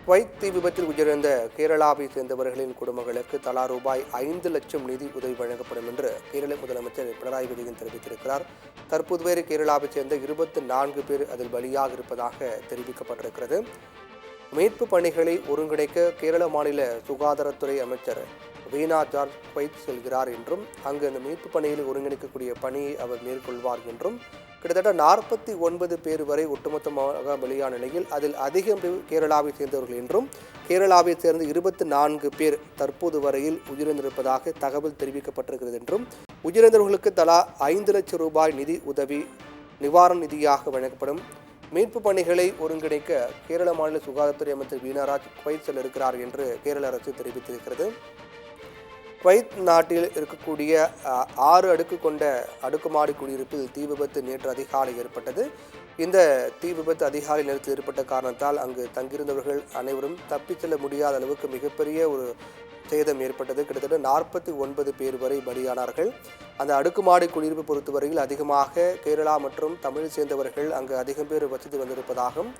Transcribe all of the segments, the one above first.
Kuwait தீ விபத்தில் உயிரிழந்த கேரளாவை சேர்ந்தவர்களின் குடும்பங்களுக்கு தலா ரூபாய் 5 லட்சம் நிதி உதவி வழங்கப்படும் என்று கேரள முதலமைச்சர் பினராயி விஜயன் தெரிவித்திருக்கிறார். தற்போது வரை கேரளாவைச் சேர்ந்த 24 பேர் அதில் பலியாக இருப்பதாக தெரிவிக்கப்பட்டிருக்கிறது. மீட்பு பணிகளை ஒருங்கிணைக்க கேரள மாநில சுகாதாரத்துறை அமைச்சர் வீனா ஜார்ஜ் குவைத் செல்கிறார் என்றும் அங்கு அந்த மீட்பு பணிகளை ஒருங்கிணைக்கக்கூடிய பணியை அவர் மேற்கொள்வார் என்றும் கிட்டத்தட்ட 49 பேர் வரை ஒட்டுமொத்தமாக பலியான நிலையில் அதில் அதிகம் கேரளாவை சேர்ந்தவர்கள் என்றும் கேரளாவை சேர்ந்த 24 பேர் தற்போது வரையில் உயிரிழந்திருப்பதாக தகவல் தெரிவிக்கப்பட்டிருக்கிறது என்றும் உயிரிழந்தவர்களுக்கு தலா 5 லட்சம் ரூபாய் நிதி உதவி நிவாரண நிதியாக வழங்கப்படும். மீட்பு பணிகளை ஒருங்கிணைக்க கேரள மாநில சுகாதாரத்துறை அமைச்சர் வீனாராஜ் குவைத் செல்ல இருக்கிறார் என்று கேரள அரசு தெரிவித்திருக்கிறது. குவைத் நாட்டில் இருக்கக்கூடிய 6 அடுக்கு கொண்ட அடுக்குமாடி குடியிருப்பில் தீ விபத்து நேற்று அதிகாலை ஏற்பட்டது. இந்த தீ விபத்து அதிகாலை நேரத்தில் ஏற்பட்ட காரணத்தால் அங்கு தங்கியிருந்தவர்கள் அனைவரும் தப்பிச் செல்ல முடியாத அளவுக்கு மிகப்பெரிய ஒரு சேதம் ஏற்பட்டது. கிட்டத்தட்ட 49 பேர் வரை பலியானார்கள். அந்த அடுக்குமாடி குடியிருப்பு பொறுத்தவரையில் அதிகமாக கேரளா மற்றும் தமிழ் சேர்ந்தவர்கள் அங்கு அதிகம் பேர் வசித்து வந்திருப்பதாகவும்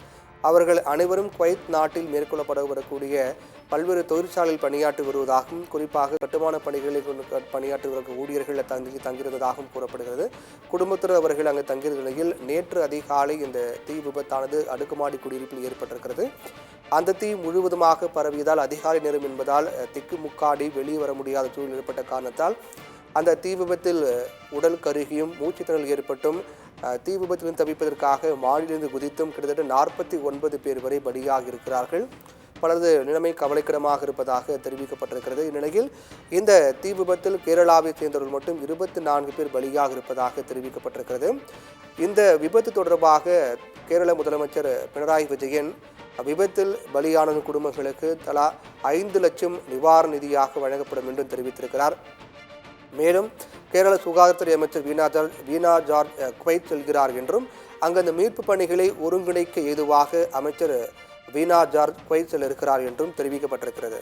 அவர்கள் அனைவரும் குவைத் நாட்டில் மேற்கொள்ளப்பட வரக்கூடிய பல்வேறு தொழிற்சாலையில் பணியாற்றி வருவதாகவும் குறிப்பாக கட்டுமான பணிகளில் பணியாற்றி வரும் ஊழியர்கள் தங்கியிருந்ததாகவும் கூறப்படுகிறது. குடும்பத்தினர் அவர்கள் அங்கு தங்கியிருந்த நிலையில் நேற்று அதிகாலை இந்த தீ விபத்தானது அடுக்குமாடி குடியிருப்பில் ஏற்பட்டிருக்கிறது. அந்த தீ முழுவதுமாக பரவியதால் அதிகாலை நேரம் என்பதால் திக்குமுக்காடி வெளியே வர முடியாத சூழல் ஏற்பட்ட காரணத்தால் அந்த தீ விபத்தில் உடல் கருகியும் மூச்சுத்திணறல் ஏற்பட்டும் தீ விபத்திலிருந்து தவிப்பதற்காக மாடியிலிருந்து குதித்தும் கிட்டத்தட்ட 49 பேர் வரை பலியாக இருக்கிறார்கள். பலரது நிலைமை கவலைக்கிடமாக இருப்பதாக தெரிவிக்கப்பட்டிருக்கிறது. இந்நிலையில் இந்த தீ விபத்தில் கேரளாவை சேர்ந்தவர்கள் மட்டும் 24 பேர் பலியாக இருப்பதாக தெரிவிக்கப்பட்டிருக்கிறது. இந்த விபத்து தொடர்பாக கேரள முதலமைச்சர் பினராயி விஜயன் விபத்தில் பலியான குடும்பங்களுக்கு தலா 5 லட்சம் நிவாரண நிதியாக வழங்கப்படும் என்றும் தெரிவித்திருக்கிறார். மேலும் கேரள சுகாதாரத்துறை அமைச்சர் வீனா ஜார்ஜ் குவைத் செல்கிறார் என்றும் அங்கு அந்த மீட்பு பணிகளை ஒருங்கிணைக்க ஏதுவாக அமைச்சர் வீனா ஜார்ஜ் குவைத் செல்ல இருக்கிறார் என்றும் தெரிவிக்கப்பட்டிருக்கிறது.